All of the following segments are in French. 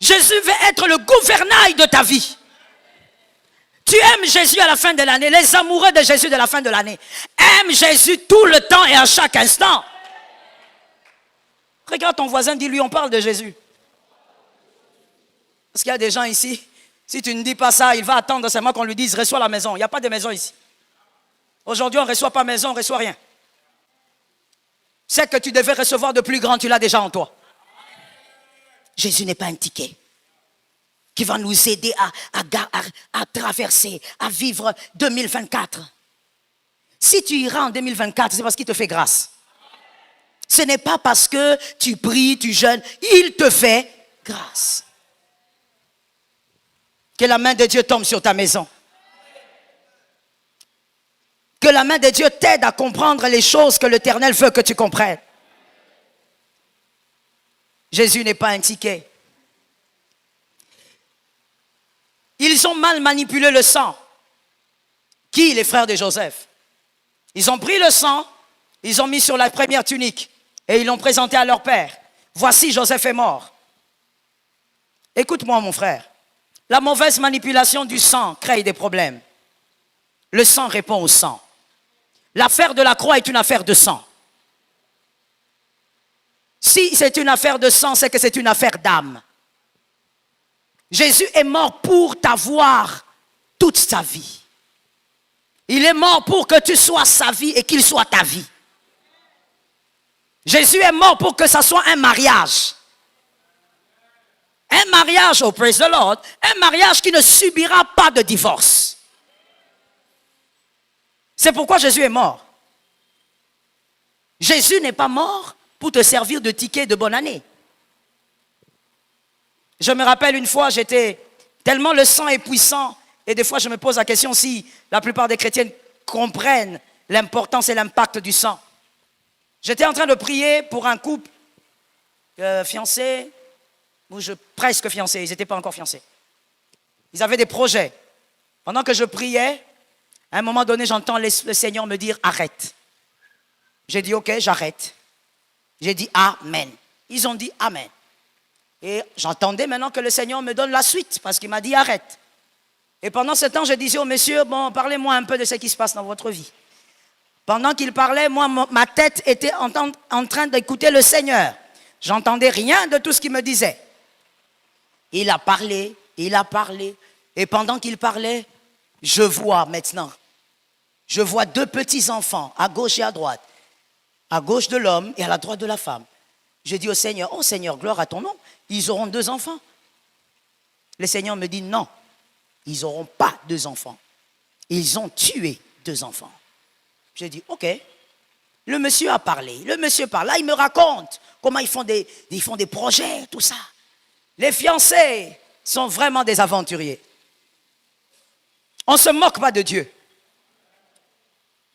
Jésus veut être le gouvernail de ta vie. Tu aimes Jésus à la fin de l'année. Les amoureux de Jésus de la fin de l'année aiment Jésus tout le temps et à chaque instant. Regarde ton voisin, dis-lui, on parle de Jésus. Parce qu'il y a des gens ici, si tu ne dis pas ça, il va attendre seulement qu'on lui dise, reçois la maison. Il n'y a pas de maison ici. Aujourd'hui, on ne reçoit pas maison, on ne reçoit rien. Ce que tu devais recevoir de plus grand, tu l'as déjà en toi. Jésus n'est pas un ticket qui va nous aider à traverser, à vivre 2024. Si tu iras en 2024, c'est parce qu'il te fait grâce. Ce n'est pas parce que tu pries, tu jeûnes, il te fait grâce. Que la main de Dieu tombe sur ta maison. Que la main de Dieu t'aide à comprendre les choses que l'Éternel veut que tu comprennes. Jésus n'est pas un ticket. Ils ont mal manipulé le sang. Qui? Les frères de Joseph. Ils ont pris le sang, ils ont mis sur la première tunique et ils l'ont présenté à leur père. Voici, Joseph est mort. Écoute-moi, mon frère. La mauvaise manipulation du sang crée des problèmes. Le sang répond au sang. L'affaire de la croix est une affaire de sang. Si c'est une affaire de sang, c'est que c'est une affaire d'âme. Jésus est mort pour t'avoir toute sa vie. Il est mort pour que tu sois sa vie et qu'il soit ta vie. Jésus est mort pour que ça soit un mariage. Un mariage, oh praise the Lord, un mariage qui ne subira pas de divorce. C'est pourquoi Jésus est mort. Jésus n'est pas mort pour te servir de ticket de bonne année. Je me rappelle une fois, j'étais tellement le sang est puissant, et des fois je me pose la question si la plupart des chrétiens comprennent l'importance et l'impact du sang. J'étais en train de prier pour un couple fiancé, ou presque fiancé, ils n'étaient pas encore fiancés. Ils avaient des projets. Pendant que je priais, à un moment donné, j'entends le Seigneur me dire « Arrête ». J'ai dit « Ok, j'arrête ». J'ai dit « Amen ». Ils ont dit « Amen ». Et j'entendais maintenant que le Seigneur me donne la suite, parce qu'il m'a dit « Arrête ». Et pendant ce temps, je disais au monsieur « Bon, parlez-moi un peu de ce qui se passe dans votre vie ». Pendant qu'il parlait, moi, ma tête était en train d'écouter le Seigneur. J'entendais rien de tout ce qu'il me disait. Il a parlé, et pendant qu'il parlait, je vois maintenant, je vois deux petits enfants à gauche et à droite, à gauche de l'homme et à la droite de la femme. Je dis au Seigneur, oh Seigneur, gloire à ton nom, ils auront 2 enfants. Le Seigneur me dit non, ils n'auront pas 2 enfants. Ils ont tué 2 enfants. Je dis ok. Le monsieur a parlé, le monsieur parle, là il me raconte comment ils font des projets, tout ça. Les fiancés sont vraiment des aventuriers. On ne se moque pas de Dieu.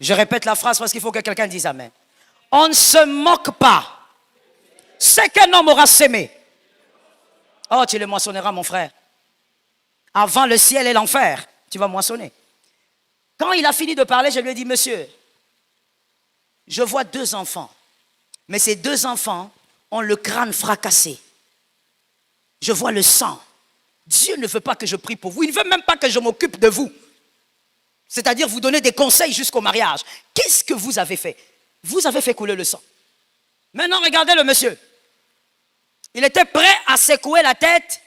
Je répète la phrase parce qu'il faut que quelqu'un dise amen. On ne se moque pas. Ce qu'un homme aura sémé. Oh, tu le moissonneras, mon frère. Avant le ciel et l'enfer, tu vas moissonner. Quand il a fini de parler, je lui ai dit, monsieur, je vois 2 enfants. Mais ces 2 enfants ont le crâne fracassé. Je vois le sang. Dieu ne veut pas que je prie pour vous. Il ne veut même pas que je m'occupe de vous. C'est-à-dire vous donner des conseils jusqu'au mariage. Qu'est-ce que vous avez fait? Vous avez fait couler le sang. Maintenant, regardez le monsieur. Il était prêt à secouer la tête.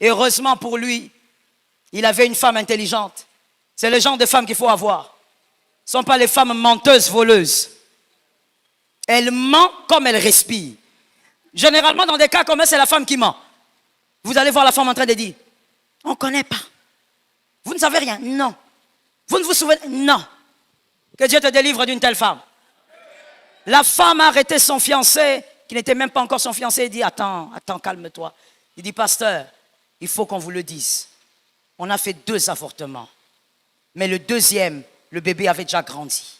Et heureusement pour lui, il avait une femme intelligente. C'est le genre de femme qu'il faut avoir. Ce ne sont pas les femmes menteuses, voleuses. Elle ment comme elle respire. Généralement, dans des cas comme ça, c'est la femme qui ment. Vous allez voir la femme en train de dire, on ne connaît pas. Vous ne savez rien? Non. Vous ne vous souvenez? Non. Que Dieu te délivre d'une telle femme. La femme a arrêté son fiancé, qui n'était même pas encore son fiancé, et dit, attends, calme-toi. Il dit, pasteur, il faut qu'on vous le dise. On a fait 2 avortements. Mais le 2e, le bébé avait déjà grandi.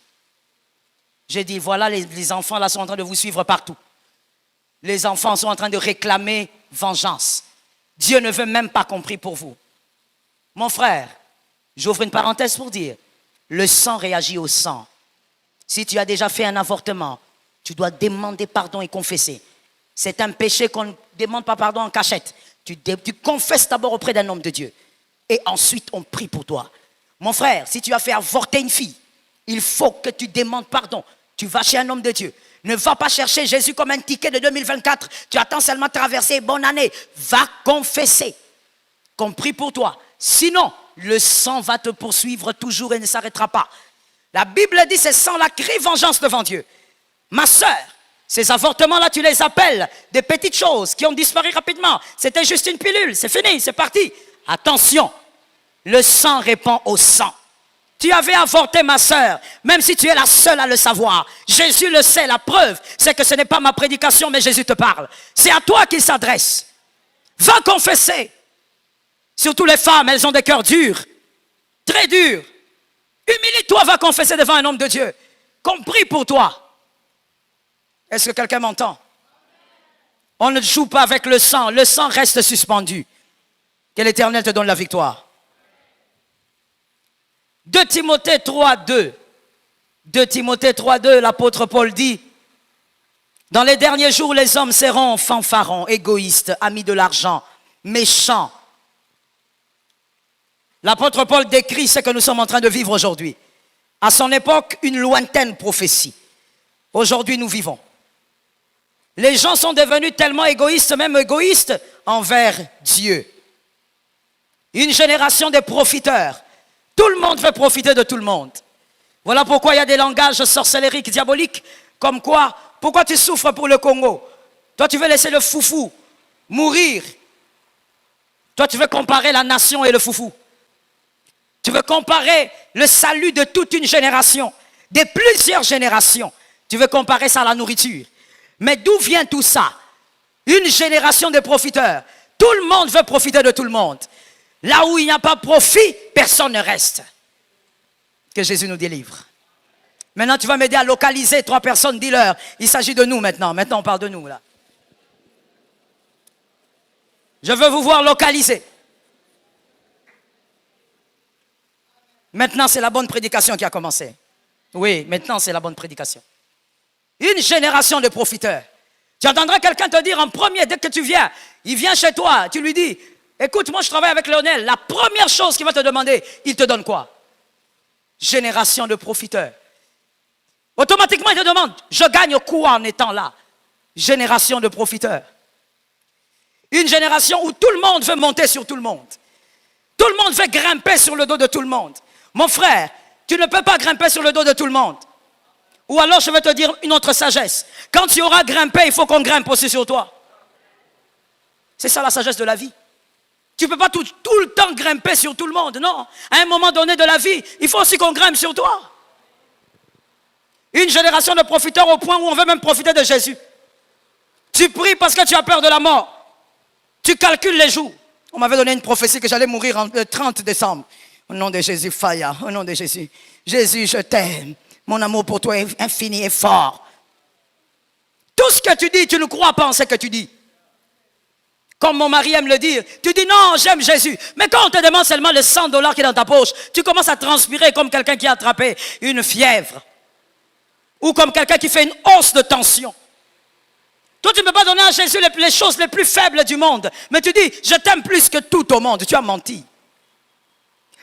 J'ai dit, voilà, les enfants là sont en train de vous suivre partout. Les enfants sont en train de réclamer vengeance. Dieu ne veut même pas qu'on prie pour vous. Mon frère, j'ouvre une parenthèse pour dire, le sang réagit au sang. Si tu as déjà fait un avortement, tu dois demander pardon et confesser. C'est un péché qu'on ne demande pas pardon en cachette. Tu confesses d'abord auprès d'un homme de Dieu. Et ensuite, on prie pour toi. Mon frère, si tu as fait avorter une fille, il faut que tu demandes pardon. Tu vas chez un homme de Dieu. Ne va pas chercher Jésus comme un ticket de 2024. Tu attends seulement traverser. Bonne année. Va confesser. Qu'on prie pour toi. Sinon, le sang va te poursuivre toujours et ne s'arrêtera pas. La Bible dit, ce sang-là crie vengeance devant Dieu. Ma sœur, ces avortements-là, tu les appelles des petites choses qui ont disparu rapidement. C'était juste une pilule, c'est fini, c'est parti. Attention, le sang répond au sang. Tu avais avorté, ma sœur, même si tu es la seule à le savoir. Jésus le sait, la preuve, c'est que ce n'est pas ma prédication, mais Jésus te parle. C'est à toi qu'il s'adresse. Va confesser. Surtout les femmes, elles ont des cœurs durs, très durs. Humilie-toi, va confesser devant un homme de Dieu. Qu'on prie pour toi. Est-ce que quelqu'un m'entend? On ne joue pas avec le sang reste suspendu. Que l'Éternel te donne la victoire. 2 Timothée 3:2. 2 Timothée 3:2, l'apôtre Paul dit, dans les derniers jours, les hommes seront fanfarons, égoïstes, amis de l'argent, méchants. L'apôtre Paul décrit ce que nous sommes en train de vivre aujourd'hui. À son époque, une lointaine prophétie. Aujourd'hui, nous vivons. Les gens sont devenus tellement égoïstes, même égoïstes envers Dieu. Une génération de profiteurs. Tout le monde veut profiter de tout le monde. Voilà pourquoi il y a des langages sorcellériques, diaboliques, comme quoi, pourquoi tu souffres pour le Congo? Toi, tu veux laisser le foufou mourir. Toi, tu veux comparer la nation et le foufou. Tu veux comparer le salut de toute une génération, de plusieurs générations. Tu veux comparer ça à la nourriture. Mais d'où vient tout ça? Une génération de profiteurs. Tout le monde veut profiter de tout le monde. Là où il n'y a pas profit, personne ne reste. Que Jésus nous délivre. Maintenant, tu vas m'aider à localiser 3 personnes, dis-leur. Il s'agit de nous maintenant. Maintenant, on parle de nous, là. Je veux vous voir localiser. Maintenant, c'est la bonne prédication qui a commencé. Oui, maintenant, c'est la bonne prédication. Une génération de profiteurs. Tu entendras quelqu'un te dire en premier, dès que tu viens, il vient chez toi, tu lui dis, écoute, moi je travaille avec Lionel, la première chose qu'il va te demander, il te donne quoi? Génération de profiteurs. Automatiquement, il te demande, je gagne quoi en étant là? Génération de profiteurs. Une génération où tout le monde veut monter sur tout le monde. Tout le monde veut grimper sur le dos de tout le monde. Mon frère, tu ne peux pas grimper sur le dos de tout le monde. Ou alors je vais te dire une autre sagesse. Quand tu auras grimpé, il faut qu'on grimpe aussi sur toi. C'est ça la sagesse de la vie. Tu ne peux pas tout le temps grimper sur tout le monde, non. À un moment donné de la vie, il faut aussi qu'on grimpe sur toi. Une génération de profiteurs au point où on veut même profiter de Jésus. Tu pries parce que tu as peur de la mort. Tu calcules les jours. On m'avait donné une prophétie que j'allais mourir le 30 décembre. Au nom de Jésus, Faya, au nom de Jésus. Jésus, je t'aime. Mon amour pour toi est infini et fort. Tout ce que tu dis, tu ne crois pas en ce que tu dis. Comme mon mari aime le dire, tu dis non, j'aime Jésus. Mais quand on te demande seulement le $100 qui est dans ta poche, tu commences à transpirer comme quelqu'un qui a attrapé une fièvre. Ou comme quelqu'un qui fait une hausse de tension. Toi, tu ne peux pas donner à Jésus les choses les plus faibles du monde. Mais tu dis, je t'aime plus que tout au monde. Tu as menti.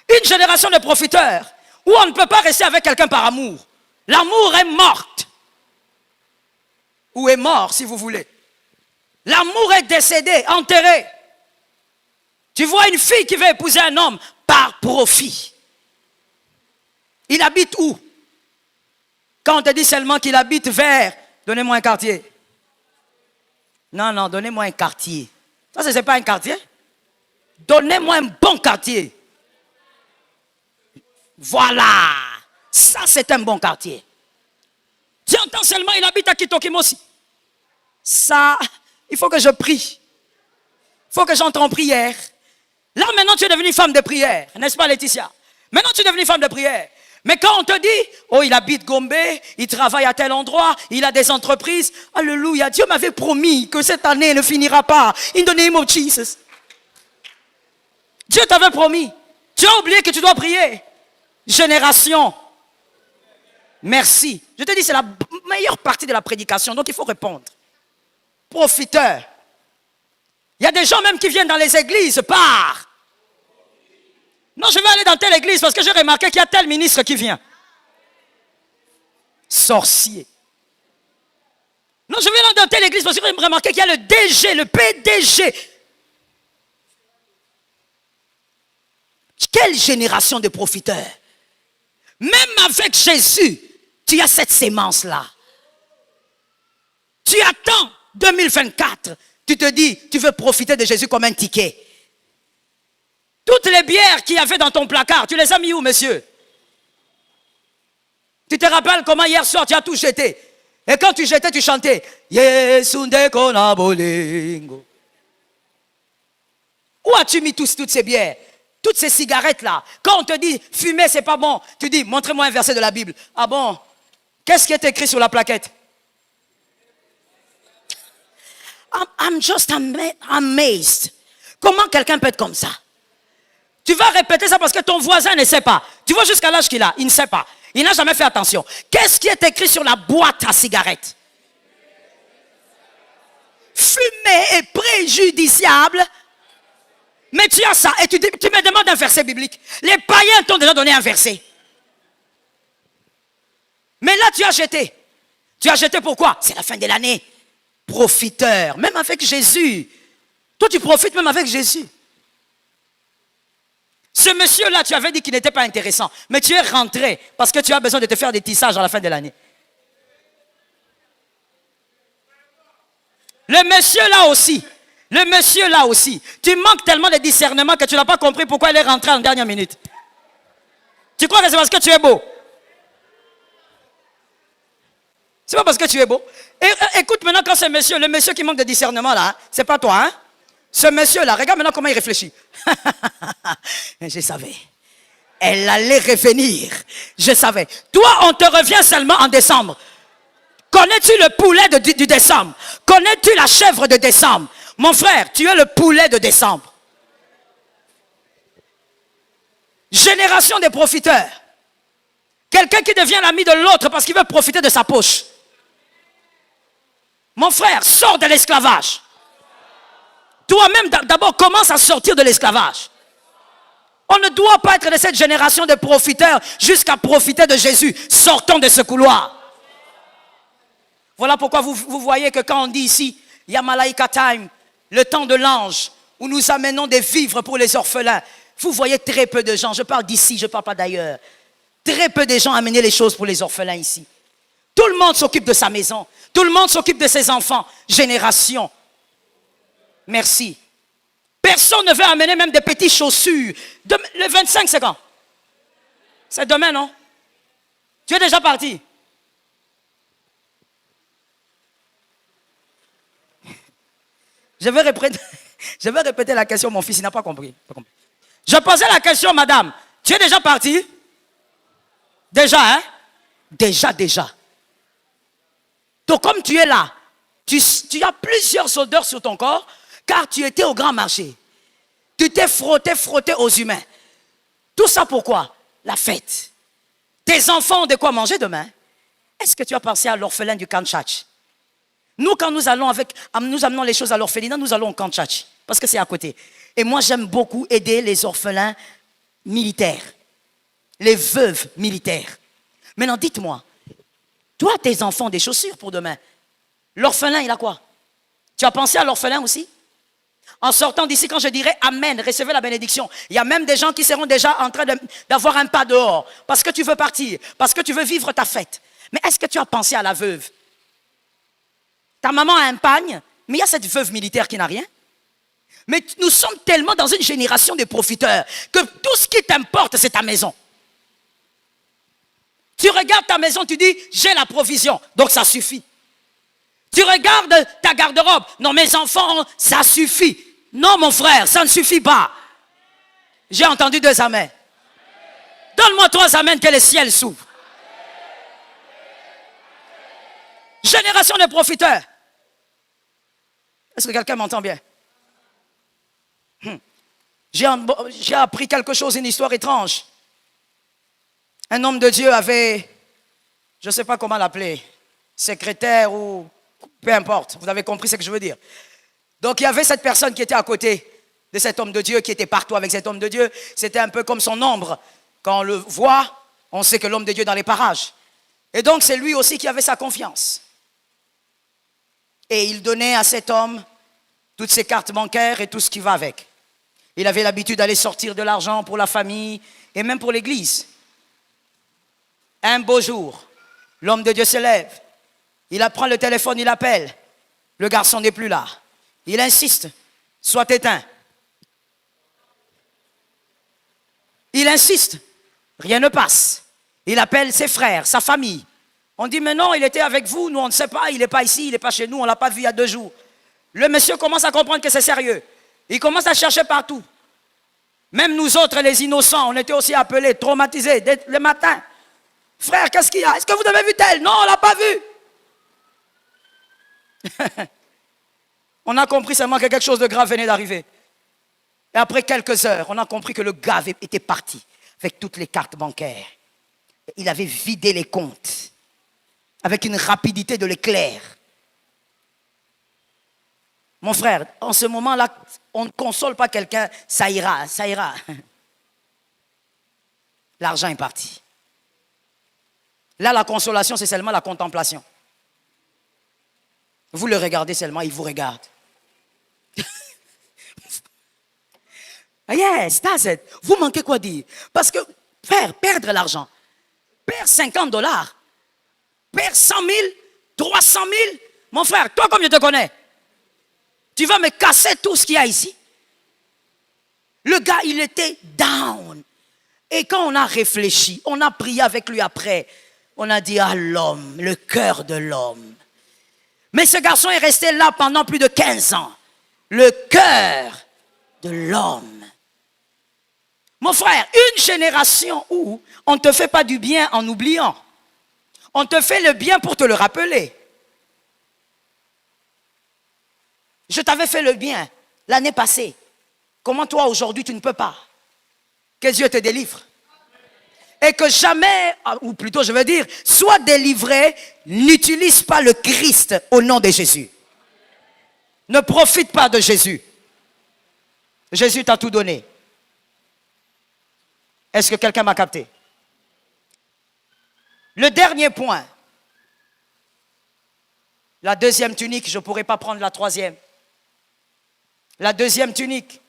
Une génération de profiteurs où on ne peut pas rester avec quelqu'un par amour. L'amour est morte. Ou est mort, si vous voulez. L'amour est décédé, enterré. Tu vois une fille qui veut épouser un homme par profit. Il habite où? Quand on te dit seulement qu'il habite vers, donnez-moi un quartier. Non, donnez-moi un quartier. Ça, ce n'est pas un quartier. Donnez-moi un bon quartier. Voilà. Ça, c'est un bon quartier. Tu entends seulement, il habite à Kitokimosi. Ça, il faut que je prie. Il faut que j'entre en prière. Là, maintenant, tu es devenue femme de prière. N'est-ce pas, Laetitia? Maintenant, tu es devenue femme de prière. Mais quand on te dit, oh, il habite Gombe, il travaille à tel endroit, il a des entreprises. Alléluia. Dieu m'avait promis que cette année ne finira pas. In the name of Jesus. Dieu t'avait promis. Tu as oublié que tu dois prier. Génération. Merci. Je te dis, c'est la meilleure partie de la prédication, donc il faut répondre. profiteurs. Il y a des gens même qui viennent dans les églises par. Non, je vais aller dans telle église parce que j'ai remarqué qu'il y a tel ministre qui vient. Sorcier. Non, je vais aller dans telle église parce que j'ai remarqué qu'il y a le DG, le PDG. Quelle génération de profiteurs. Même avec Jésus, tu as cette sémence-là. Tu attends 2024. Tu te dis, tu veux profiter de Jésus comme un ticket. Toutes les bières qu'il y avait dans ton placard, tu les as mis où, monsieur? Tu te rappelles comment hier soir tu as tout jeté? Et quand tu jetais, tu chantais. Yesunde kona bolingo. Où as-tu mis toutes ces bières? Toutes ces cigarettes-là. Quand on te dit fumer, c'est pas bon, tu dis, montrez-moi un verset de la Bible. Ah bon? Qu'est-ce qui est écrit sur la plaquette? I'm just amazed. Comment quelqu'un peut être comme ça? Tu vas répéter ça parce que ton voisin ne sait pas. Tu vois jusqu'à l'âge qu'il a, il ne sait pas. Il n'a jamais fait attention. Qu'est-ce qui est écrit sur la boîte à cigarettes? Fumer est préjudiciable. Mais tu as ça et tu me demandes un verset biblique. Les païens t'ont déjà donné un verset. Mais là, tu as jeté. Tu as jeté pourquoi? C'est la fin de l'année. Profiteur, même avec Jésus. Toi, tu profites même avec Jésus. Ce monsieur-là, tu avais dit qu'il n'était pas intéressant. Mais tu es rentré parce que tu as besoin de te faire des tissages à la fin de l'année. Le monsieur là aussi, tu manques tellement de discernement que tu n'as pas compris pourquoi il est rentré en dernière minute. Tu crois que c'est parce que tu es beau? C'est pas parce que tu es beau. Et, écoute maintenant quand ce monsieur, le monsieur qui manque de discernement là, hein, c'est pas toi, hein? Ce monsieur-là, regarde maintenant comment il réfléchit. Je savais. Elle allait revenir. Je savais. Toi, on te revient seulement en décembre. Connais-tu le poulet du décembre? Connais-tu la chèvre de décembre? Mon frère, tu es le poulet de décembre. Génération des profiteurs. Quelqu'un qui devient l'ami de l'autre parce qu'il veut profiter de sa poche. Mon frère, sors de l'esclavage. Toi-même, d'abord, commence à sortir de l'esclavage. On ne doit pas être de cette génération de profiteurs jusqu'à profiter de Jésus. Sortons de ce couloir. Voilà pourquoi vous voyez que quand on dit ici, Yamalaika Time, le temps de l'ange, où nous amenons des vivres pour les orphelins, vous voyez très peu de gens, je parle d'ici, je ne parle pas d'ailleurs, très peu de gens amener les choses pour les orphelins ici. Tout le monde s'occupe de sa maison, tout le monde s'occupe de ses enfants, génération. Merci. Personne ne veut amener même des petites chaussures. Le 25, c'est quand? C'est demain, non? Tu es déjà parti? Je vais répéter la question, mon fils, il n'a pas compris. Je posais la question, madame. Tu es déjà parti? Déjà, hein? Déjà. Donc, comme tu es là, tu as plusieurs odeurs sur ton corps, car tu étais au grand marché. Tu t'es frotté aux humains. Tout ça pourquoi? La fête. Tes enfants ont de quoi manger demain. Est-ce que tu as pensé à l'orphelin du camp Tchatch? Nous, quand nous amenons les choses à l'orphelinat, nous allons au camp Tchatch, parce que c'est à côté. Et moi, j'aime beaucoup aider les orphelins militaires, les veuves militaires. Maintenant, dites-moi, toi, tes enfants ont des chaussures pour demain. L'orphelin, il a quoi? Tu as pensé à l'orphelin aussi? En sortant d'ici, quand je dirai Amen, recevez la bénédiction. Il y a même des gens qui seront déjà en train d'avoir un pas dehors, parce que tu veux partir, parce que tu veux vivre ta fête. Mais est-ce que tu as pensé à la veuve? Ta maman a un pagne, mais il y a cette veuve militaire qui n'a rien. Mais nous sommes tellement dans une génération de profiteurs que tout ce qui t'importe, c'est ta maison. Tu regardes ta maison, tu dis, j'ai la provision, donc ça suffit. Tu regardes ta garde-robe, non, mes enfants, ça suffit. Non, mon frère, ça ne suffit pas. J'ai entendu 2 amens. Donne-moi 3 amens que le ciel s'ouvre. Génération de profiteurs. Est-ce que quelqu'un m'entend bien? J'ai appris quelque chose, une histoire étrange. Un homme de Dieu avait, je ne sais pas comment l'appeler, secrétaire ou Peu importe, vous avez compris ce que je veux dire. Donc il y avait cette personne qui était à côté de cet homme de Dieu, qui était partout avec cet homme de Dieu. C'était un peu comme son ombre. Quand on le voit, on sait que l'homme de Dieu est dans les parages. Et donc c'est lui aussi qui avait sa confiance. Et il donnait à cet homme toutes ses cartes bancaires et tout ce qui va avec. Il avait l'habitude d'aller sortir de l'argent pour la famille et même pour l'église. Un beau jour, l'homme de Dieu se lève. Il prend le téléphone, il appelle. Le garçon n'est plus là. Il insiste, soit éteint. Il insiste, rien ne passe. Il appelle ses frères, sa famille. On dit, mais non, il était avec vous, nous on ne sait pas, il n'est pas ici, il n'est pas chez nous, on ne l'a pas vu il y a 2 jours. Le monsieur commence à comprendre que c'est sérieux. Il commence à chercher partout. Même nous autres, les innocents, on était aussi appelés, traumatisés, dès le matin. Frère, qu'est-ce qu'il y a? Est-ce que vous avez vu tel? Non, on ne l'a pas vu. On a compris seulement que quelque chose de grave venait d'arriver. Et après quelques heures, on a compris que le gars était parti avec toutes les cartes bancaires. Il avait vidé les comptes avec une rapidité de l'éclair. Mon frère, en ce moment-là, on ne console pas quelqu'un, ça ira, ça ira. L'argent est parti. Là, la consolation, c'est seulement la contemplation. Vous le regardez seulement, il vous regarde. Yes, that's it. Vous manquez quoi dire? Parce que, frère, perdre l'argent, perdre $50, perdre 100 000, 300 000, mon frère, toi comme je te connais, tu vas me casser tout ce qu'il y a ici. Le gars, il était down. Et quand on a réfléchi, on a prié avec lui après, on a dit, ah l'homme, le cœur de l'homme. Mais ce garçon est resté là pendant plus de 15 ans. Le cœur de l'homme. Mon frère, une génération où on ne te fait pas du bien en oubliant. On te fait le bien pour te le rappeler. Je t'avais fait le bien l'année passée. Comment toi aujourd'hui tu ne peux pas? Que Dieu te délivre. Et que jamais, ou plutôt je veux dire, sois délivré, n'utilise pas le Christ au nom de Jésus. Ne profite pas de Jésus. Jésus t'a tout donné. Est-ce que quelqu'un m'a capté? Le dernier point. La deuxième tunique, je ne pourrais pas prendre la troisième. La deuxième tunique.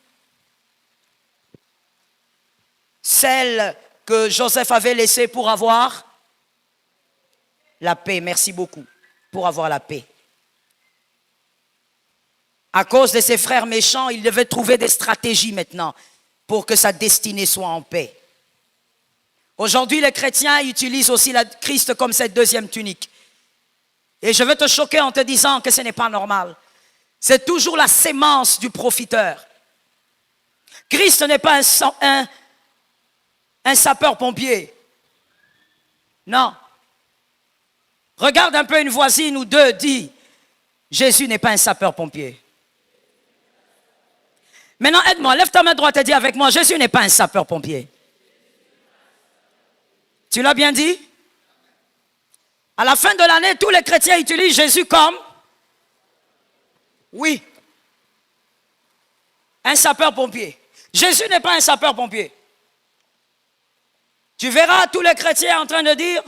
Celle que Joseph avait laissée pour avoir la paix. Merci beaucoup. Pour avoir la paix. À cause de ses frères méchants, il devait trouver des stratégies maintenant pour que sa destinée soit en paix. Aujourd'hui, les chrétiens utilisent aussi la Christ comme cette deuxième tunique. Et je vais te choquer en te disant que ce n'est pas normal. C'est toujours la sémence du profiteur. Christ n'est pas un sapeur-pompier. Non. Regarde un peu une voisine ou deux, dis, Jésus n'est pas un sapeur-pompier. Maintenant, aide-moi, lève ta main droite et dis avec moi, Jésus n'est pas un sapeur-pompier. Tu l'as bien dit? À la fin de l'année, tous les chrétiens utilisent Jésus comme, oui, un sapeur-pompier. Jésus n'est pas un sapeur-pompier. Tu verras tous les chrétiens en train de dire,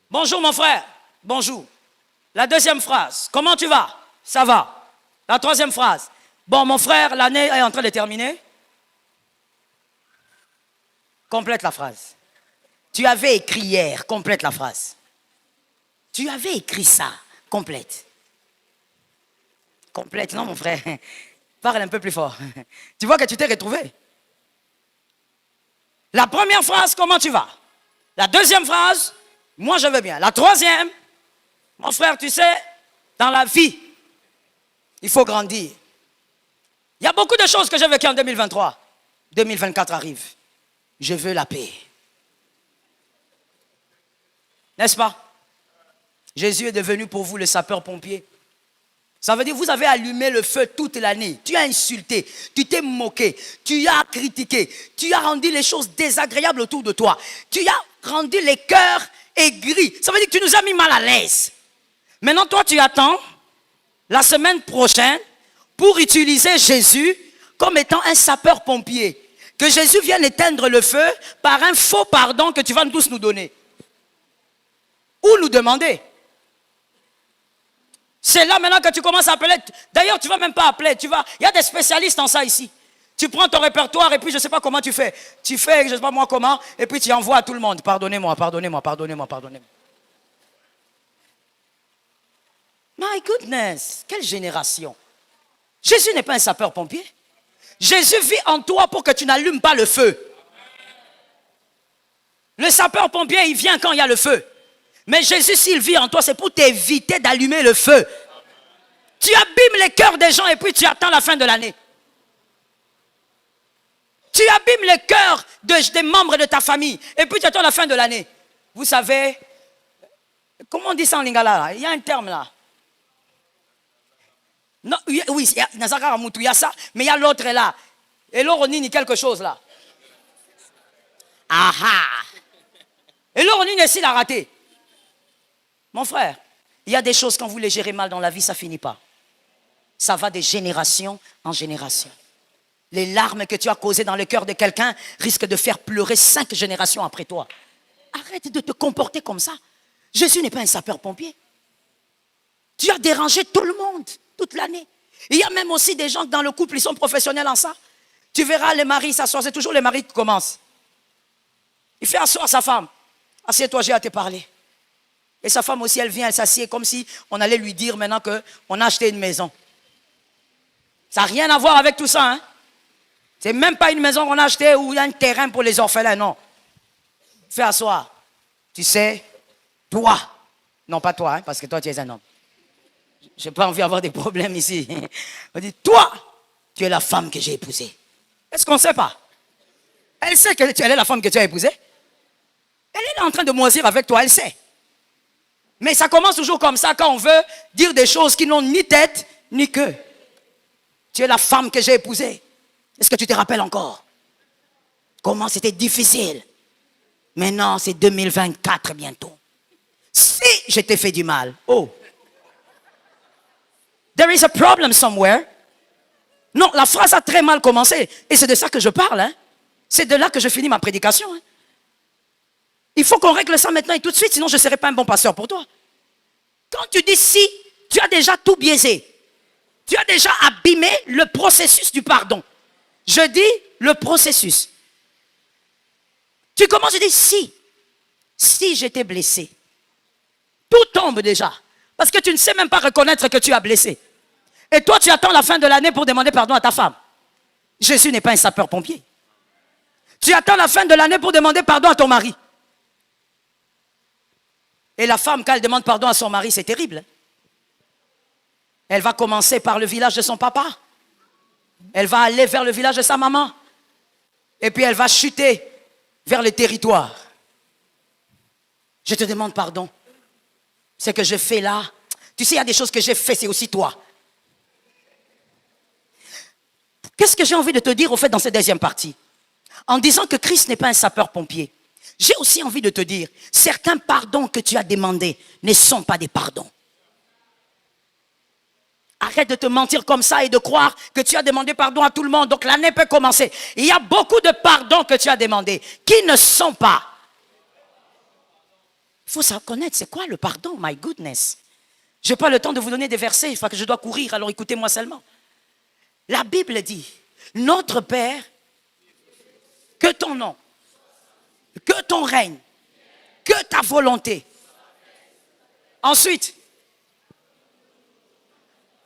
bonjour mon frère, bonjour. La deuxième phrase, comment tu vas? Ça va. La troisième phrase, bon mon frère, l'année est en train de terminer. Complète la phrase. Tu avais écrit hier, complète la phrase. Tu avais écrit ça, complète. Complète, non mon frère. Parle un peu plus fort. Tu vois que tu t'es retrouvé. La première phrase, comment tu vas? La deuxième phrase, moi je vais bien. La troisième, mon frère, tu sais, dans la vie, il faut grandir. Il y a beaucoup de choses que j'ai vécues en 2023. 2024 arrive. Je veux la paix. N'est-ce pas? Jésus est devenu pour vous le sapeur-pompier. Ça veut dire que vous avez allumé le feu toute l'année. Tu as insulté, tu t'es moqué, tu as critiqué, tu as rendu les choses désagréables autour de toi. Tu as rendu les cœurs aigris. Ça veut dire que tu nous as mis mal à l'aise. Maintenant, toi, tu attends la semaine prochaine pour utiliser Jésus comme étant un sapeur-pompier. Que Jésus vienne éteindre le feu par un faux pardon que tu vas tous nous donner. Ou nous demander. C'est là maintenant que tu commences à appeler. D'ailleurs, tu ne vas même pas appeler. Il y a des spécialistes en ça ici. Tu prends ton répertoire et puis je ne sais pas comment tu fais. Tu fais, je ne sais pas moi comment, et puis tu envoies à tout le monde. Pardonnez-moi, pardonnez-moi, pardonnez-moi, pardonnez-moi. My goodness, quelle génération. Jésus n'est pas un sapeur-pompier. Jésus vit en toi pour que tu n'allumes pas le feu. Le sapeur-pompier, il vient quand il y a le feu. Mais Jésus, s'il vit en toi, c'est pour t'éviter d'allumer le feu. Tu abîmes les cœurs des gens et puis tu attends la fin de l'année. Tu abîmes les cœurs des membres de ta famille et puis tu attends la fin de l'année. Vous savez, comment on dit ça en lingala là? Il y a un terme là. Non, oui, il y a ça, mais il y a l'autre là. Et l'autre, on quelque chose là. Aha! Et l'autre, on ici, il a raté. Mon frère, il y a des choses, quand vous les gérez mal dans la vie, ça ne finit pas. Ça va de génération en génération. Les larmes que tu as causées dans le cœur de quelqu'un risquent de faire pleurer 5 générations après toi. Arrête de te comporter comme ça. Jésus n'est pas un sapeur-pompier. Tu as dérangé tout le monde toute l'année. Il y a même aussi des gens dans le couple, ils sont professionnels en ça. Tu verras les maris s'asseoir, c'est toujours les maris qui commencent. Il fait asseoir sa femme. Assieds-toi, j'ai à te parler. Et sa femme aussi, elle vient, elle s'assied comme si on allait lui dire maintenant qu'on a acheté une maison. Ça n'a rien à voir avec tout ça. Hein? C'est même pas une maison qu'on a achetée ou il y a un terrain pour les orphelins, non. Fais asseoir. Tu sais, toi, non pas toi, hein, parce que toi tu es un homme. Je n'ai pas envie d'avoir des problèmes ici. On dit, toi, tu es la femme que j'ai épousée. Est-ce qu'on ne sait pas? Elle sait qu'elle est la femme que tu as épousée. Elle est en train de moisir avec toi, elle sait. Mais ça commence toujours comme ça quand on veut dire des choses qui n'ont ni tête ni queue. Tu es la femme que j'ai épousée. Est-ce que tu te rappelles encore? Comment c'était difficile. Maintenant, c'est 2024 bientôt. Si je t'ai fait du mal, oh. There is a problem somewhere. Non, la phrase a très mal commencé. Et c'est de ça que je parle. Hein. C'est de là que je finis ma prédication. Hein. Il faut qu'on règle ça maintenant et tout de suite, sinon je ne serai pas un bon pasteur pour toi. Quand tu dis si, tu as déjà tout biaisé. Tu as déjà abîmé le processus du pardon. Je dis le processus. Tu commences à dire si j'étais blessé. Tout tombe déjà. Parce que tu ne sais même pas reconnaître que tu as blessé. Et toi, tu attends la fin de l'année pour demander pardon à ta femme. Jésus n'est pas un sapeur-pompier. Tu attends la fin de l'année pour demander pardon à ton mari. Et la femme, quand elle demande pardon à son mari, c'est terrible. Elle va commencer par le village de son papa. Elle va aller vers le village de sa maman. Et puis elle va chuter vers le territoire. Je te demande pardon. Ce que je fais là, tu sais, il y a des choses que j'ai fait, c'est aussi toi. Qu'est-ce que j'ai envie de te dire au fait dans cette deuxième partie? En disant que Christ n'est pas un sapeur-pompier, j'ai aussi envie de te dire, certains pardons que tu as demandés ne sont pas des pardons. Arrête de te mentir comme ça et de croire que tu as demandé pardon à tout le monde. Donc l'année peut commencer. Il y a beaucoup de pardons que tu as demandés qui ne sont pas. Il faut savoir connaître c'est quoi le pardon, my goodness. Je n'ai pas le temps de vous donner des versets, il faut que je dois courir, alors écoutez-moi seulement. La Bible dit, notre Père, que ton nom, que ton règne, que ta volonté. Ensuite,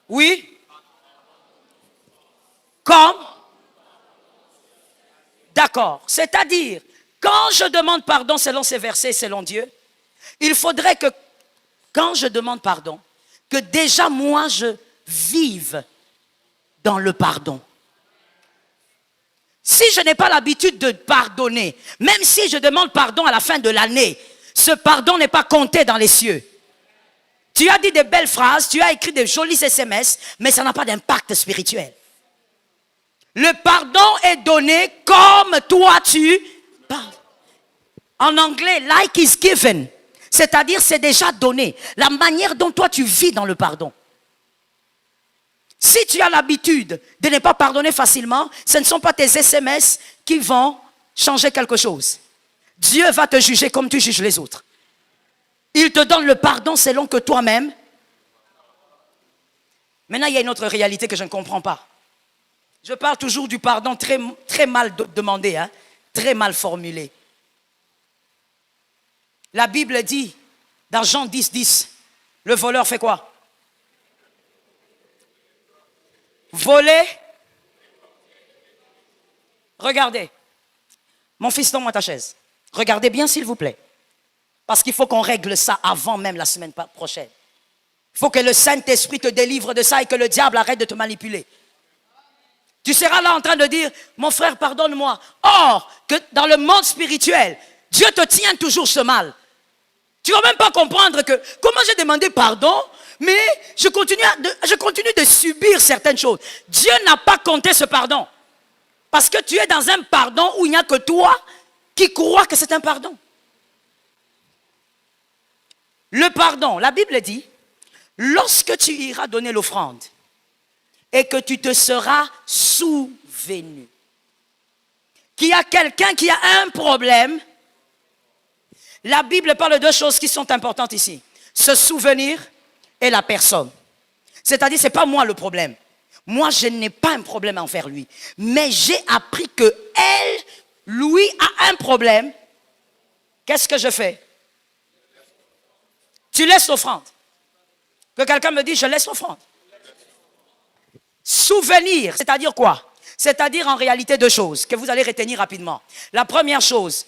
oui, comme, d'accord, c'est-à-dire, quand je demande pardon selon ces versets, selon Dieu, il faudrait que, quand je demande pardon, que déjà moi je vive dans le pardon. Si je n'ai pas l'habitude de pardonner, même si je demande pardon à la fin de l'année, ce pardon n'est pas compté dans les cieux. Tu as dit des belles phrases, tu as écrit des jolis SMS, mais ça n'a pas d'impact spirituel. Le pardon est donné comme toi tu parles. En anglais, like is given. C'est-à-dire, c'est déjà donné. La manière dont toi tu vis dans le pardon. Si tu as l'habitude de ne pas pardonner facilement, ce ne sont pas tes SMS qui vont changer quelque chose. Dieu va te juger comme tu juges les autres. Il te donne le pardon selon que toi-même. Maintenant, il y a une autre réalité que je ne comprends pas. Je parle toujours du pardon très, très mal demandé, hein, très mal formulé. La Bible dit, dans Jean 10, 10, le voleur fait quoi? Voler. Regardez. Mon fils, donne-moi ta chaise. Regardez bien, s'il vous plaît. Parce qu'il faut qu'on règle ça avant même la semaine prochaine. Il faut que le Saint-Esprit te délivre de ça et que le diable arrête de te manipuler. Tu seras là en train de dire, mon frère, pardonne-moi. Or, que dans le monde spirituel, Dieu te tient toujours ce mal. Tu ne vas même pas comprendre que, comment j'ai demandé pardon, mais je continue de subir certaines choses. Dieu n'a pas compté ce pardon. Parce que tu es dans un pardon où il n'y a que toi qui crois que c'est un pardon. Le pardon, la Bible dit, lorsque tu iras donner l'offrande et que tu te seras souvenu qu'il y a quelqu'un qui a un problème, la Bible parle de deux choses qui sont importantes ici. Se souvenir et la personne. C'est-à-dire, ce n'est pas moi le problème. Moi, je n'ai pas un problème envers lui. Mais j'ai appris que elle, lui, a un problème. Qu'est-ce que je fais? Tu laisses l'offrande. Que quelqu'un me dise, je laisse l'offrande. Souvenir, c'est-à-dire quoi? C'est-à-dire en réalité deux choses que vous allez retenir rapidement. La première chose,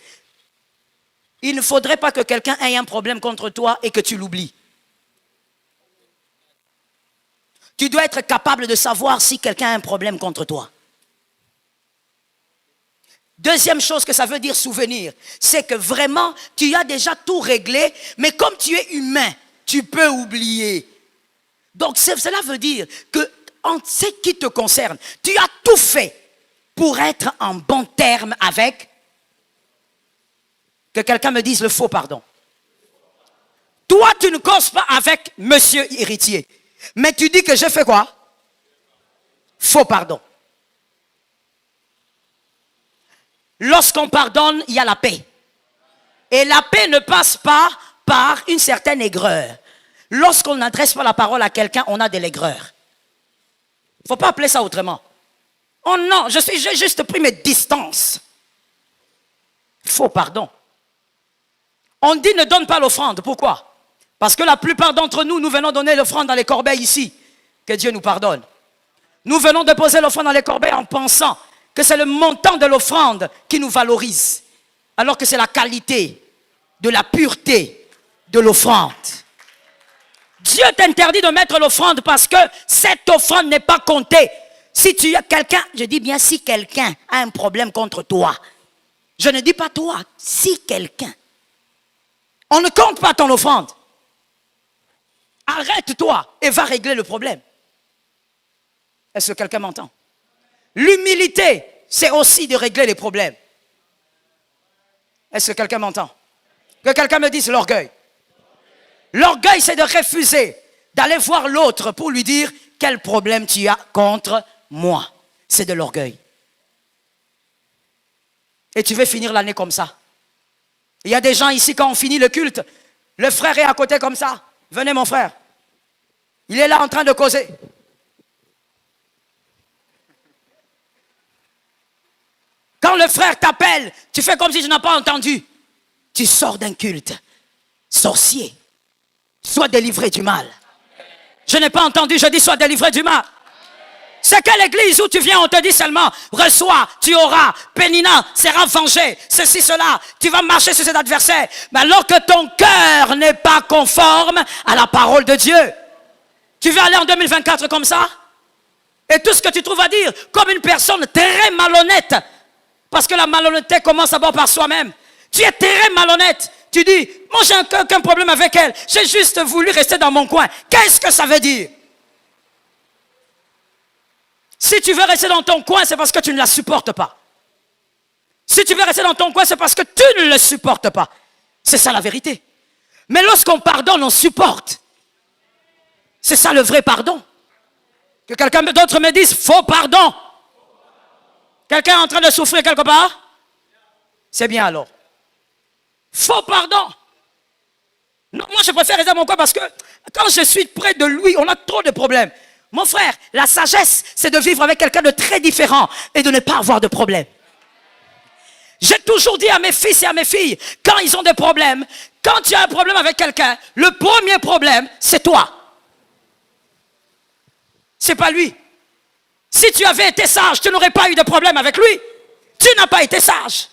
il ne faudrait pas que quelqu'un ait un problème contre toi et que tu l'oublies. Tu dois être capable de savoir si quelqu'un a un problème contre toi. Deuxième chose que ça veut dire souvenir, c'est que vraiment, tu as déjà tout réglé, mais comme tu es humain, tu peux oublier. Donc cela veut dire que en ce qui te concerne, tu as tout fait pour être en bon terme avec. Que quelqu'un me dise le faux pardon. Toi, tu ne causes pas avec monsieur héritier. Mais tu dis que je fais quoi? Faux pardon. Lorsqu'on pardonne, il y a la paix. Et la paix ne passe pas par une certaine aigreur. Lorsqu'on n'adresse pas la parole à quelqu'un, on a de l'aigreur. Il ne faut pas appeler ça autrement. Oh non, j'ai juste pris mes distances. Faux pardon. On dit ne donne pas l'offrande. Pourquoi? Parce que la plupart d'entre nous, nous venons donner l'offrande dans les corbeilles ici. Que Dieu nous pardonne. Nous venons déposer l'offrande dans les corbeilles en pensant que c'est le montant de l'offrande qui nous valorise. Alors que c'est la qualité de la pureté de l'offrande. Dieu t'interdit de mettre l'offrande parce que cette offrande n'est pas comptée. Si tu as quelqu'un, je dis bien si quelqu'un a un problème contre toi. Je ne dis pas toi, si quelqu'un. On ne compte pas ton offrande. Arrête-toi et va régler le problème. Est-ce que quelqu'un m'entend? L'humilité, c'est aussi de régler les problèmes. Est-ce que quelqu'un m'entend? Que quelqu'un me dise l'orgueil. L'orgueil, c'est de refuser d'aller voir l'autre pour lui dire quel problème tu as contre moi. C'est de l'orgueil. Et tu veux finir l'année comme ça. Il y a des gens ici, quand on finit le culte, le frère est à côté comme ça. Venez mon frère. Il est là en train de causer. Quand le frère t'appelle, tu fais comme si tu n'as pas entendu. Tu sors d'un culte. Sorcier. Sois délivré du mal. Je n'ai pas entendu, je dis sois délivré du mal. C'est quelle église où tu viens, on te dit seulement, reçois, tu auras, Pénina sera vengé, ceci, cela, tu vas marcher sur cet adversaire. Mais alors que ton cœur n'est pas conforme à la parole de Dieu. Tu veux aller en 2024 comme ça? Et tout ce que tu trouves à dire, comme une personne très malhonnête, parce que la malhonnêteté commence d'abord par soi-même. Tu es très malhonnête. Tu dis, moi j'ai aucun problème avec elle, j'ai juste voulu rester dans mon coin. Qu'est-ce que ça veut dire? Si tu veux rester dans ton coin, c'est parce que tu ne la supportes pas. Si tu veux rester dans ton coin, c'est parce que tu ne le supportes pas. C'est ça la vérité. Mais lorsqu'on pardonne, on supporte. C'est ça le vrai pardon. Que quelqu'un d'autre me dise, faux pardon. Quelqu'un est en train de souffrir quelque part? C'est bien alors. Faux pardon. Non, moi je préfère rester à mon coin parce que quand je suis près de lui, on a trop de problèmes. Mon frère, la sagesse, c'est de vivre avec quelqu'un de très différent et de ne pas avoir de problème. J'ai toujours dit à mes fils et à mes filles, quand ils ont des problèmes, quand tu as un problème avec quelqu'un, le premier problème, c'est toi. C'est pas lui. Si tu avais été sage, tu n'aurais pas eu de problème avec lui. Tu n'as pas été sage.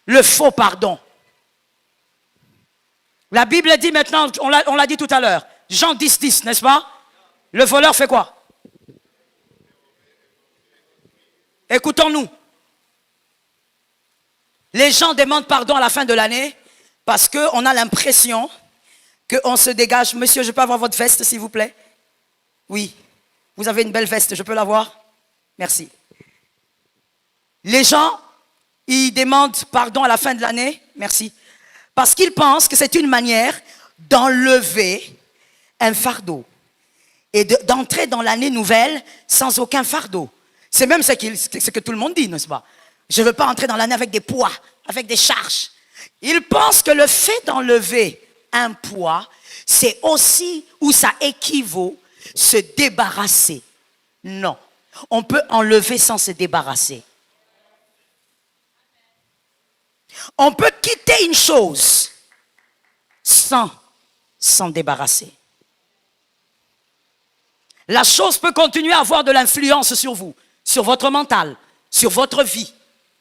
Le faux pardon. La Bible dit maintenant, on l'a dit tout à l'heure, Jean 10, 10, n'est-ce pas? Le voleur fait quoi? Écoutons-nous. Les gens demandent pardon à la fin de l'année parce qu'on a l'impression qu'on se dégage. Monsieur, je peux avoir votre veste, s'il vous plaît? Oui. Vous avez une belle veste, je peux l'avoir? Merci. Les gens, ils demandent pardon à la fin de l'année. Merci. Parce qu'ils pensent que c'est une manière d'enlever un fardeau et d'entrer dans l'année nouvelle sans aucun fardeau. C'est même ce que tout le monde dit, n'est-ce pas? Je ne veux pas entrer dans l'année avec des poids, avec des charges. Ils pensent que le fait d'enlever un poids, c'est aussi, ou ça équivaut, se débarrasser. Non. On peut enlever sans se débarrasser. On peut quitter une chose sans s'en débarrasser. La chose peut continuer à avoir de l'influence sur vous, sur votre mental, sur votre vie,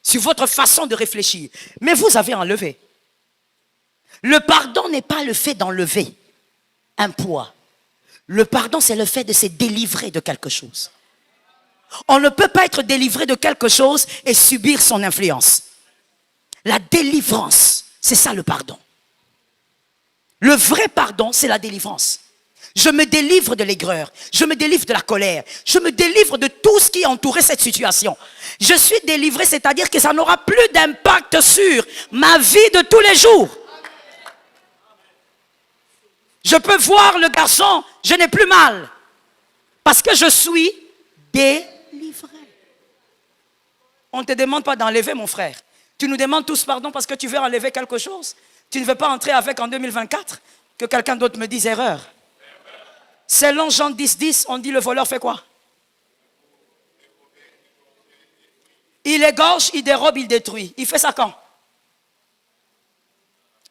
sur votre façon de réfléchir. Mais vous avez enlevé. Le pardon n'est pas le fait d'enlever un poids. Le pardon, c'est le fait de se délivrer de quelque chose. On ne peut pas être délivré de quelque chose et subir son influence. La délivrance, c'est ça le pardon. Le vrai pardon, c'est la délivrance. Je me délivre de l'aigreur, je me délivre de la colère, je me délivre de tout ce qui entourait cette situation. Je suis délivré, c'est-à-dire que ça n'aura plus d'impact sur ma vie de tous les jours. Je peux voir le garçon, je n'ai plus mal, parce que je suis délivré. On ne te demande pas d'enlever, mon frère. Tu nous demandes tous pardon parce que tu veux enlever quelque chose. Tu ne veux pas entrer avec en 2024, que quelqu'un d'autre me dise erreur. Selon Jean 10, 10, on dit le voleur fait quoi? Il égorge, il dérobe, il détruit. Il fait ça quand?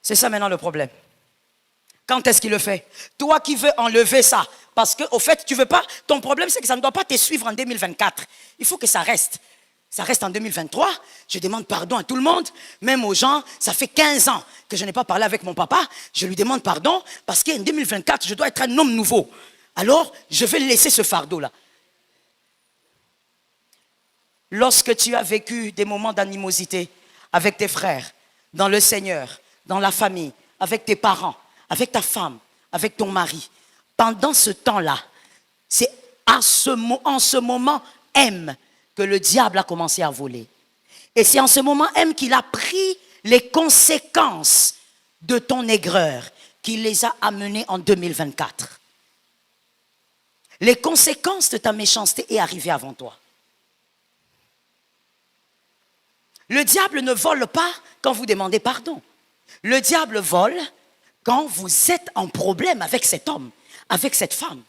C'est ça maintenant le problème. Quand est-ce qu'il le fait? Toi qui veux enlever ça, parce qu'au fait, tu veux pas, ton problème c'est que ça ne doit pas te suivre en 2024. Il faut que ça reste. Ça reste en 2023. Je demande pardon à tout le monde, même aux gens. Ça fait 15 ans que je n'ai pas parlé avec mon papa. Je lui demande pardon parce qu'en 2024, je dois être un homme nouveau. Alors, je vais laisser ce fardeau-là. Lorsque tu as vécu des moments d'animosité avec tes frères, dans le Seigneur, dans la famille, avec tes parents, avec ta femme, avec ton mari, pendant ce temps-là, c'est en ce moment M que le diable a commencé à voler. Et c'est en ce moment M qu'il a pris les conséquences de ton aigreur, qu'il les a amenées en 2024. Les conséquences de ta méchanceté est arrivée avant toi. Le diable ne vole pas quand vous demandez pardon. Le diable vole quand vous êtes en problème avec cet homme, avec cette femme.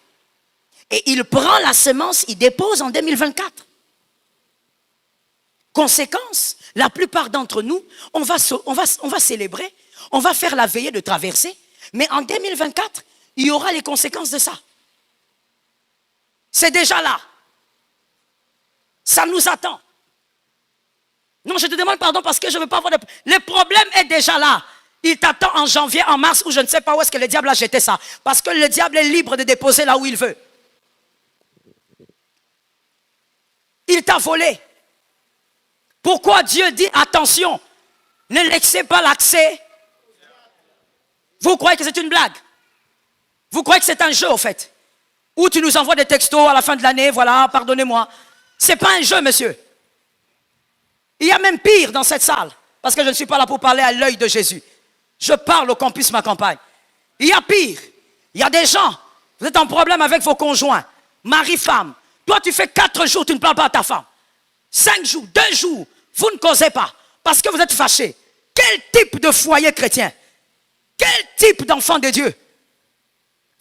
Et il prend la semence, il dépose en 2024. Conséquence, la plupart d'entre nous, on va célébrer, on va faire la veillée de traversée, mais en 2024, il y aura les conséquences de ça. C'est déjà là. Ça nous attend. Non, je te demande pardon parce que je ne veux pas avoir de... Le problème est déjà là. Il t'attend en janvier, en mars, ou je ne sais pas où est-ce que le diable a jeté ça. Parce que le diable est libre de déposer là où il veut. Il t'a volé. Pourquoi Dieu dit attention, ne laissez pas l'accès? Vous croyez que c'est une blague? Vous croyez que c'est un jeu au fait? Ou tu nous envoies des textos à la fin de l'année, voilà, pardonnez-moi. Ce n'est pas un jeu, monsieur. Il y a même pire dans cette salle, parce que je ne suis pas là pour parler à l'œil de Jésus. Je parle au campus ma campagne. Il y a pire. Il y a des gens, vous êtes en problème avec vos conjoints, mari-femme. Toi, tu fais 4 jours, tu ne parles pas à ta femme. 5 jours, 2 jours, vous ne causez pas parce que vous êtes fâchés. Quel type de foyer chrétien? Quel type d'enfant de Dieu?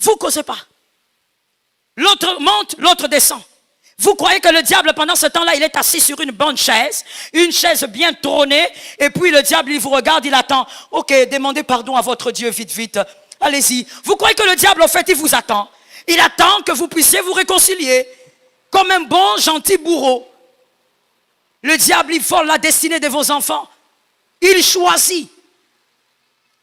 Vous ne causez pas. L'autre monte, l'autre descend. Vous croyez que le diable, pendant ce temps-là, il est assis sur une bonne chaise, une chaise bien trônée, et puis le diable, il vous regarde, il attend. Ok, demandez pardon à votre Dieu, vite, vite. Allez-y. Vous croyez que le diable, en fait, il vous attend? Il attend que vous puissiez vous réconcilier, comme un bon, gentil bourreau. Le diable, il vole la destinée de vos enfants. Il choisit.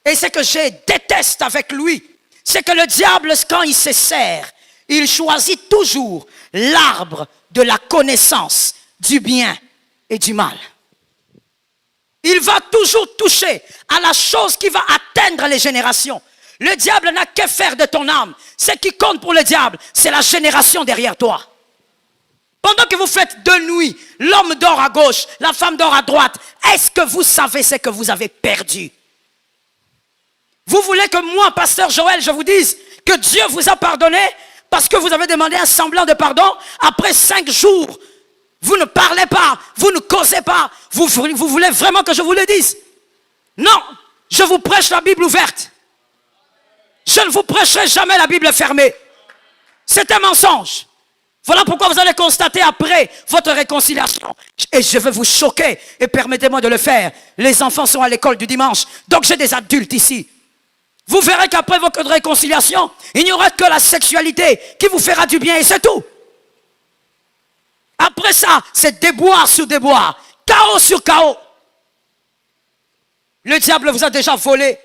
Et ce que je déteste avec lui, c'est que le diable, quand il se sert, il choisit toujours l'arbre de la connaissance du bien et du mal. Il va toujours toucher à la chose qui va atteindre les générations. Le diable n'a que faire de ton âme. Ce qui compte pour le diable, c'est la génération derrière toi. Pendant que vous faites de nuit, l'homme dort à gauche, la femme dort à droite. Est-ce que vous savez ce que vous avez perdu? Vous voulez que moi, pasteur Joël, je vous dise que Dieu vous a pardonné parce que vous avez demandé un semblant de pardon? Après 5 jours, vous ne parlez pas, vous ne causez pas. Vous voulez vraiment que je vous le dise? Non, je vous prêche la Bible ouverte. Je ne vous prêcherai jamais la Bible fermée. C'est un mensonge. Voilà pourquoi vous allez constater après votre réconciliation. Et je vais vous choquer. Et permettez-moi de le faire. Les enfants sont à l'école du dimanche. Donc j'ai des adultes ici. Vous verrez qu'après votre réconciliation, il n'y aura que la sexualité qui vous fera du bien et c'est tout. Après ça, c'est déboire sur déboire. Chaos sur chaos. Le diable vous a déjà volé.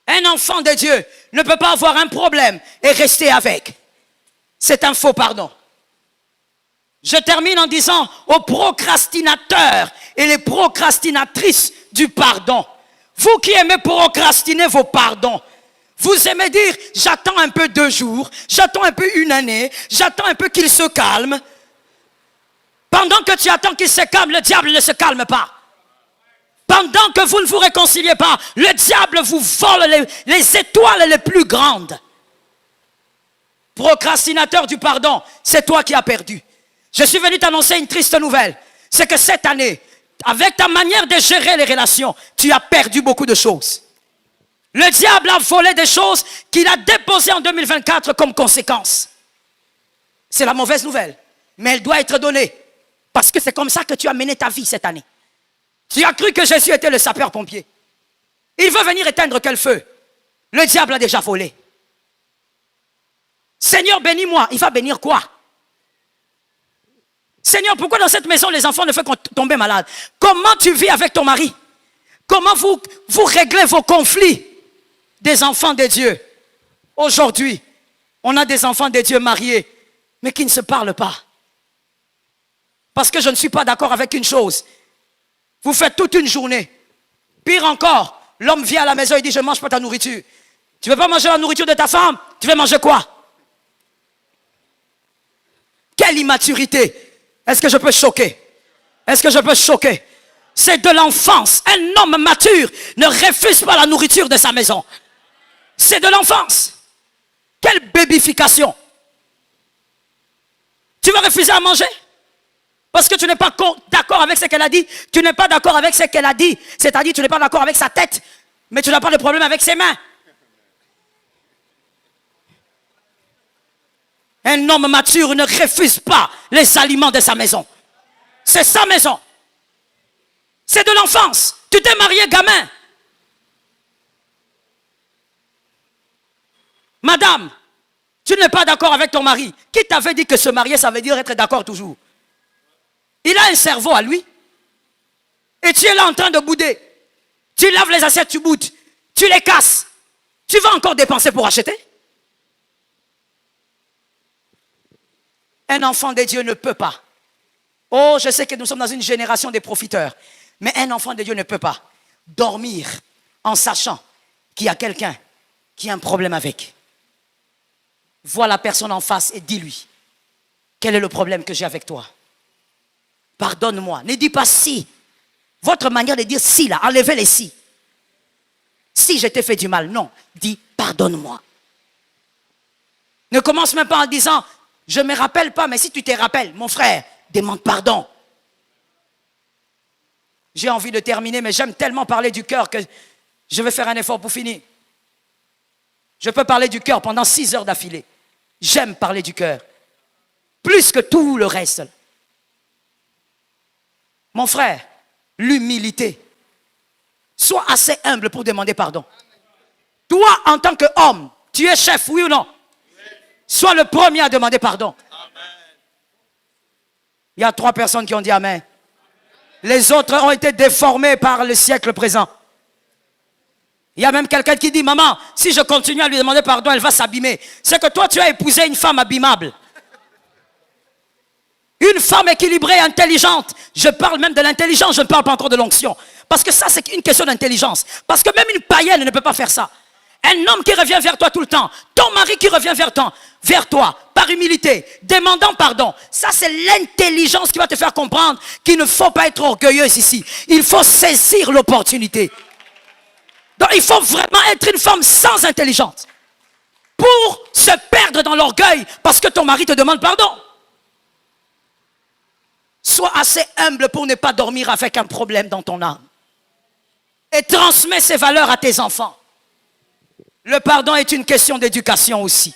Un enfant de Dieu ne peut pas avoir un problème et rester avec. C'est un faux pardon. Je termine en disant aux procrastinateurs et les procrastinatrices du pardon. Vous qui aimez procrastiner vos pardons, vous aimez dire j'attends un peu 2 jours, j'attends un peu 1 année, j'attends un peu qu'il se calme. Pendant que tu attends qu'il se calme, le diable ne se calme pas. Pendant que vous ne vous réconciliez pas, le diable vous vole les étoiles les plus grandes. Procrastinateur du pardon, c'est toi qui as perdu. Je suis venu t'annoncer une triste nouvelle. C'est que cette année, avec ta manière de gérer les relations, tu as perdu beaucoup de choses. Le diable a volé des choses qu'il a déposées en 2024 comme conséquence. C'est la mauvaise nouvelle, mais elle doit être donnée. Parce que c'est comme ça que tu as mené ta vie cette année. Tu as cru que Jésus était le sapeur-pompier. Il veut venir éteindre quel feu? Le diable a déjà volé. Seigneur, bénis-moi. Il va bénir quoi? Seigneur, pourquoi dans cette maison les enfants ne font que tomber malades? Comment tu vis avec ton mari? Comment vous réglez vos conflits? Des enfants de Dieu. Aujourd'hui, on a des enfants de Dieu mariés, mais qui ne se parlent pas. Parce que je ne suis pas d'accord avec une chose. Vous faites toute une journée. Pire encore, l'homme vient à la maison et dit, je ne mange pas ta nourriture. Tu ne veux pas manger la nourriture de ta femme? Tu veux manger quoi? Quelle immaturité! Est-ce que je peux choquer? Est-ce que je peux choquer? C'est de l'enfance. Un homme mature ne refuse pas la nourriture de sa maison. C'est de l'enfance. Quelle bébification! Tu vas refuser à manger? Parce que tu n'es pas d'accord avec ce qu'elle a dit. Tu n'es pas d'accord avec ce qu'elle a dit. C'est-à-dire tu n'es pas d'accord avec sa tête. Mais tu n'as pas de problème avec ses mains. Un homme mature ne refuse pas les aliments de sa maison. C'est sa maison. C'est de l'enfance. Tu t'es marié gamin. Madame, tu n'es pas d'accord avec ton mari. Qui t'avait dit que se marier, ça veut dire être d'accord toujours? Il a un cerveau à lui. Et tu es là en train de bouder. Tu laves les assiettes, tu boudes. Tu les casses. Tu vas encore dépenser pour acheter? Un enfant de Dieu ne peut pas. Oh, je sais que nous sommes dans une génération des profiteurs. Mais un enfant de Dieu ne peut pas dormir en sachant qu'il y a quelqu'un qui a un problème avec. Vois la personne en face et dis-lui, quel est le problème que j'ai avec toi? Pardonne-moi. Ne dis pas si. Votre manière de dire si, là, enlevez les si. si je t'ai fait du mal. Non, dis pardonne-moi. Ne commence même pas en disant, je ne me rappelle pas, mais si tu te rappelles, mon frère, demande pardon. J'ai envie de terminer, mais j'aime tellement parler du cœur que je vais faire un effort pour finir. Je peux parler du cœur pendant 6 heures d'affilée. J'aime parler du cœur. Plus que tout le reste. Mon frère, l'humilité. Sois assez humble pour demander pardon. Toi, en tant qu'homme, tu es chef, oui ou non? Sois le premier à demander pardon. Il y a 3 personnes qui ont dit amen. Les autres ont été déformés par le siècle présent. Il y a même quelqu'un qui dit, maman, si je continue à lui demander pardon, elle va s'abîmer. C'est que toi, tu as épousé une femme abîmable. Une femme équilibrée, intelligente. Je parle même de l'intelligence, je ne parle pas encore de l'onction. Parce que ça, c'est une question d'intelligence. Parce que même une païenne ne peut pas faire ça. Un homme qui revient vers toi tout le temps, ton mari qui revient vers toi, par humilité, demandant pardon. Ça, c'est l'intelligence qui va te faire comprendre qu'il ne faut pas être orgueilleuse ici. Il faut saisir l'opportunité. Donc, il faut vraiment être une femme sans intelligence pour se perdre dans l'orgueil parce que ton mari te demande pardon. Sois assez humble pour ne pas dormir avec un problème dans ton âme. Et transmets ces valeurs à tes enfants. Le pardon est une question d'éducation aussi.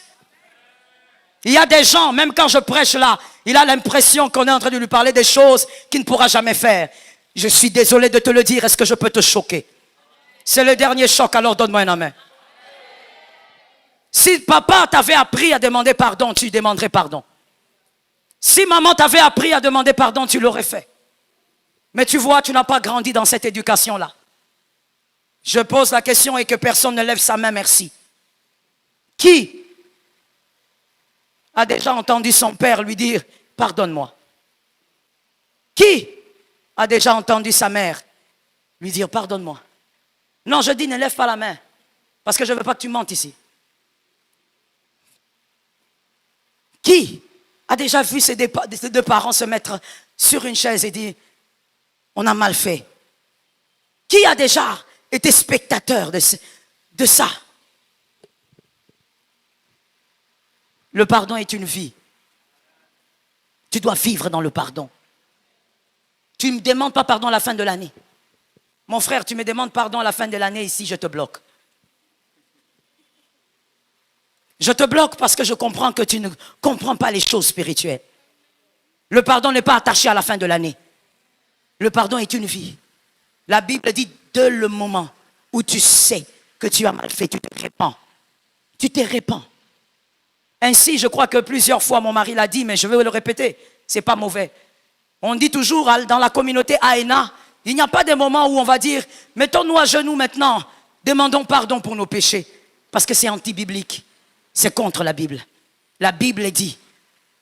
Il y a des gens, même quand je prêche là, il a l'impression qu'on est en train de lui parler des choses qu'il ne pourra jamais faire. Je suis désolé de te le dire, est-ce que je peux te choquer? C'est le dernier choc, alors donne-moi un amen. Si papa t'avait appris à demander pardon, tu lui demanderais pardon. Si maman t'avait appris à demander pardon, tu l'aurais fait. Mais tu vois, tu n'as pas grandi dans cette éducation-là. Je pose la question et que personne ne lève sa main, merci. Qui a déjà entendu son père lui dire « Pardonne-moi » ? Qui a déjà entendu sa mère lui dire « Pardonne-moi » ? Non, je dis ne lève pas la main, parce que je ne veux pas que tu mentes ici. Qui a déjà vu ses 2 parents se mettre sur une chaise et dire « On a mal fait » ? Qui a déjà été spectateur de ça? Le pardon est une vie. Tu dois vivre dans le pardon. Tu ne me demandes pas pardon à la fin de l'année. Mon frère, tu me demandes pardon à la fin de l'année, ici je te bloque. Je te bloque parce que je comprends que tu ne comprends pas les choses spirituelles. Le pardon n'est pas attaché à la fin de l'année. Le pardon est une vie. La Bible dit, dès le moment où tu sais que tu as mal fait, tu te répands. Tu te répands. Ainsi, je crois que plusieurs fois, mon mari l'a dit, mais je vais le répéter, c'est pas mauvais. On dit toujours dans la communauté AENA, il n'y a pas de moment où on va dire, mettons-nous à genoux maintenant, demandons pardon pour nos péchés, parce que c'est anti-biblique, c'est contre la Bible. La Bible dit,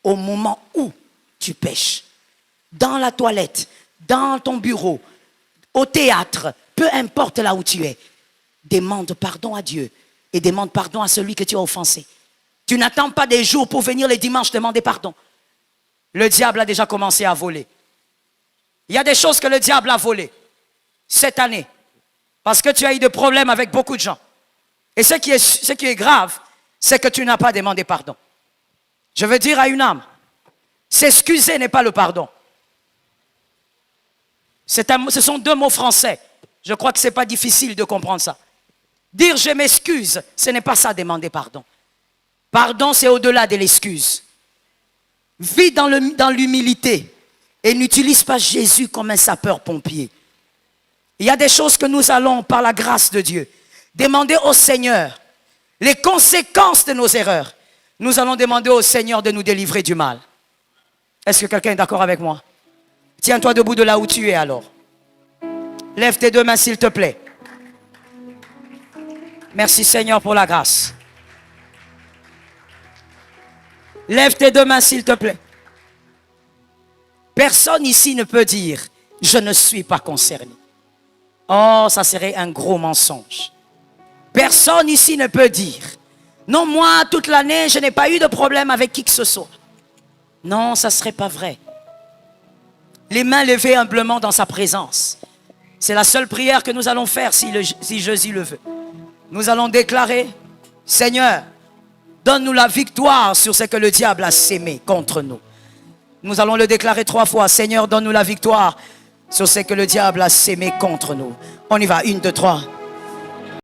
au moment où tu pêches, dans la toilette, dans ton bureau, au théâtre, peu importe là où tu es, demande pardon à Dieu et demande pardon à celui que tu as offensé. Tu n'attends pas des jours pour venir les dimanches demander pardon. Le diable a déjà commencé à voler. Il y a des choses que le diable a volées cette année parce que tu as eu des problèmes avec beaucoup de gens. Et ce qui est grave, c'est que tu n'as pas demandé pardon. Je veux dire à une âme, s'excuser n'est pas le pardon. Ce sont 2 mots français. Je crois que ce n'est pas difficile de comprendre ça. Dire je m'excuse, ce n'est pas ça demander pardon. Pardon, c'est au-delà de l'excuse. Vis dans l'humilité et n'utilise pas Jésus comme un sapeur-pompier. Il y a des choses que nous allons, par la grâce de Dieu, demander au Seigneur les conséquences de nos erreurs. Nous allons demander au Seigneur de nous délivrer du mal. Est-ce que quelqu'un est d'accord avec moi? Tiens-toi debout de là où tu es alors. Lève tes 2 mains s'il te plaît. Merci Seigneur pour la grâce. Lève tes 2 mains s'il te plaît. Personne ici ne peut dire « Je ne suis pas concerné ». Oh, ça serait un gros mensonge. Personne ici ne peut dire « Non, moi, toute l'année, je n'ai pas eu de problème avec qui que ce soit ». Non, ça ne serait pas vrai. Les mains levées humblement dans sa présence. C'est la seule prière que nous allons faire si Jésus le veut. Nous allons déclarer, Seigneur, donne-nous la victoire sur ce que le diable a sémé contre nous. Nous allons le déclarer 3 fois. Seigneur, donne-nous la victoire sur ce que le diable a sémé contre nous. On y va, 1, 2, 3.